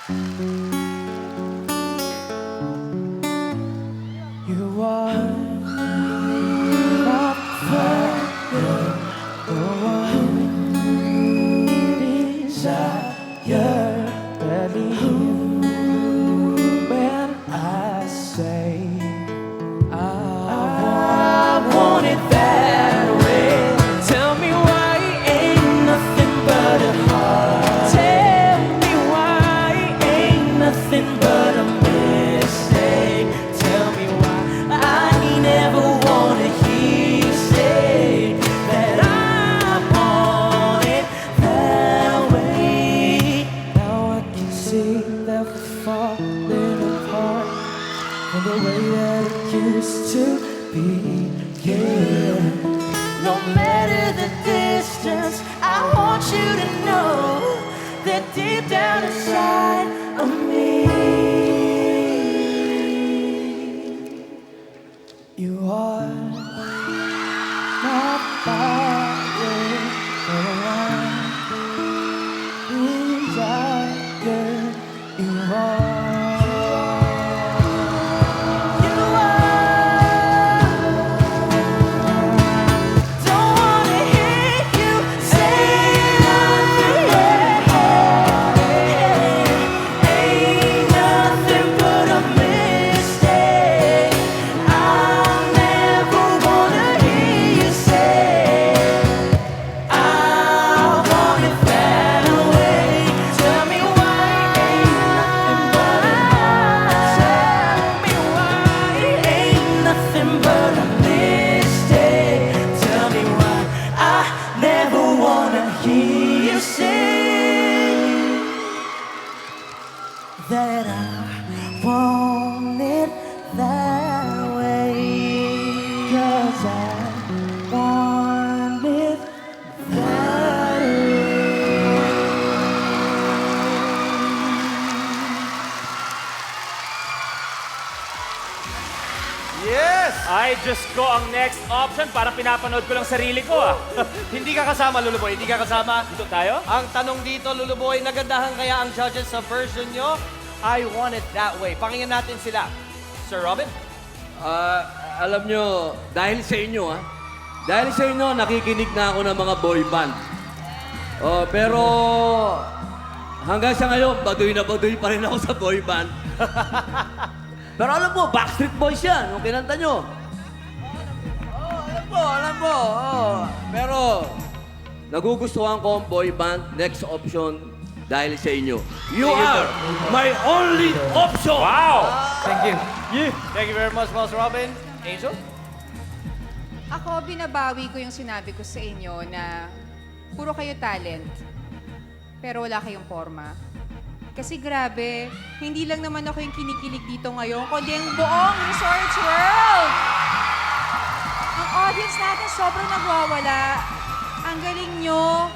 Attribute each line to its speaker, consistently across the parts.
Speaker 1: You are not fire, the one desire. Believe when I say I want it that way. Tell me why ain't nothing but a heart. Tell me why ain't nothing but a mistake. Tell me why I never wanna hear you say that I want it that way. Now I can see that we're falling apart from the way that it used to be. Yeah. No matter the distance, I want you to know that deep down inside of me, you are not fire, the one desire. You are. You are. Don't wanna hear you say ain't nothing but a mistake. I'll never wanna hear you say I want it that way. Tell me why ain't nothing but a heart. Tell me why ain't nothing but a mistake. Tell me why I never wanna hear you say that I want it that way. 'Cause I want it that way.
Speaker 2: Yes!
Speaker 3: Ay, Diyos ko, ang next option, parang pinapanood ko lang sarili ko ah.
Speaker 2: Hindi ka kasama, Luluboy. Hindi ka kasama.
Speaker 3: Dito tayo?
Speaker 2: Ang tanong dito, Luluboy, nagandahan kaya ang judges sa version nyo? I want it that way. Pakinggan natin sila. Sir Robin?
Speaker 4: Alam nyo, dahil sa inyo, dahil sa inyo, nakikinig na ako ng mga boy band. Pero hanggang sa ngayon, baduy na baduy pa rin ako sa boy band. Pero alam mo, Backstreet Boys yan, yung kinanta nyo. Alam ko. Pero nagugustuhan ko ang boy band, next option, dahil sa inyo. You are my only option!
Speaker 3: Wow!
Speaker 2: Thank you. Thank you very much, Boss Robin. Angel?
Speaker 5: Ako, binabawi ko yung sinabi ko sa inyo na puro kayo talent, pero wala kayong forma. Kasi grabe, hindi lang naman ako yung kinikilig dito ngayon, kundi ang buong Resorts World! Ang audience natin sobrang nagwawala. Ang galing nyo.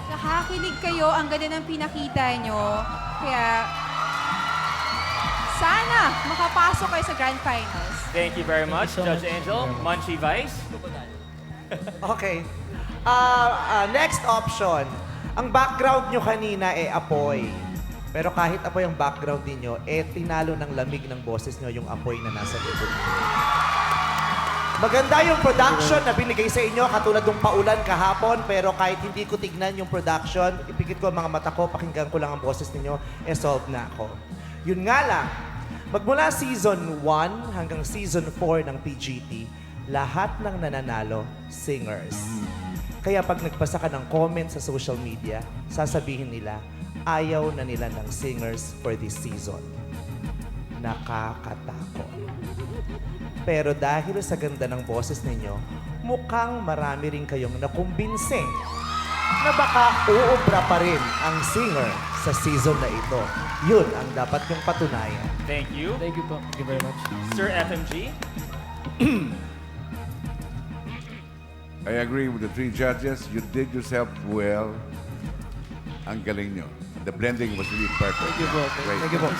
Speaker 5: Nakakilig kayo. Ang ganda ng pinakita nyo. Kaya, sana makapasok kayo sa Grand Finals.
Speaker 3: Thank you very much, Judge Angel. Munchie Vice.
Speaker 6: Okay. Next option. Ang background nyo kanina apoy. Pero kahit apoy ang background ninyo, tinalo ng lamig ng boses nyo yung apoy na nasa likod. Maganda yung production na binigay sa inyo, katulad ng paulan kahapon, pero kahit hindi ko tignan yung production, ipikit ko ang mga mata ko, pakinggan ko lang ang boses ninyo, solve na ako. Yun nga lang, magmula season 1 hanggang season 4 ng PGT, lahat ng nananalo, singers. Kaya pag nagpasa ka ng comment sa social media, sasabihin nila, ayaw na nila ng singers for this season. Nakakatakot. Pero dahil sa ganda ng boses ninyo, mukhang marami rin kayong nakumbinse na baka uubra pa rin ang singer sa season na ito. Yun ang dapat yung patunayan.
Speaker 3: Thank you.
Speaker 1: Thank you po. Thank you very much.
Speaker 3: Sir FMG.
Speaker 7: I agree with the three judges. You did yourself well. Ang galing nyo. The blending was really perfect.
Speaker 1: Thank you po.
Speaker 7: Great.
Speaker 1: Thank you po.